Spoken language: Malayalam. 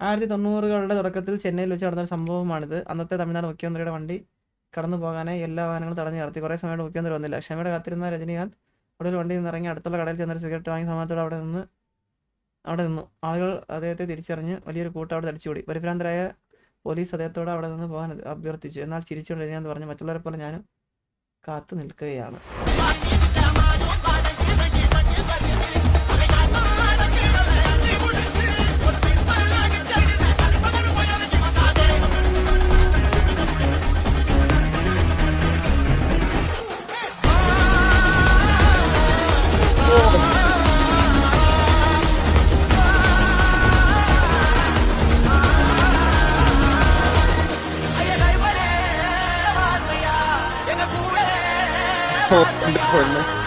1990കളുടെ തുടക്കത്തിൽ ചെന്നൈയിൽ വെച്ച് നടന്നൊരു സംഭവമാണിത്. അന്നത്തെ തമിഴ്നാട് മുഖ്യമന്ത്രിയുടെ വണ്ടി കടന്നു പോകാനായി എല്ലാ വാഹനങ്ങളും തടഞ്ഞു നിർത്തി. കുറേ സമയത്ത് മുഖ്യമന്ത്രി വന്നില്ല. ക്ഷമയോടെ കാത്തിരുന്ന രജനീകാന്ത് ഒടുവിൽ വണ്ടിയിൽ നിന്ന് ഇറങ്ങി അടുത്തുള്ള കടയിൽ ചെന്നൊരു സിഗരറ്റ് വാങ്ങി സമാധാനത്തോടെ അവിടെ നിന്നു. ആളുകൾ അദ്ദേഹത്തെ തിരിച്ചറിഞ്ഞ് വലിയൊരു കൂട്ടം അവിടെ തടിച്ചുകൂടി. പരിഭ്രാന്തരായ പോലീസ് അദ്ദേഹത്തോട് അവിടെ നിന്ന് പോകാൻ അഭ്യർത്ഥിച്ചു. എന്നാൽ ചിരിച്ചുകൊണ്ട് രജനീകാന്ത് പറഞ്ഞു, മറ്റുള്ളവരെ പോലെ ഞാനും കാത്തു നിൽക്കുകയാണ്. Oh,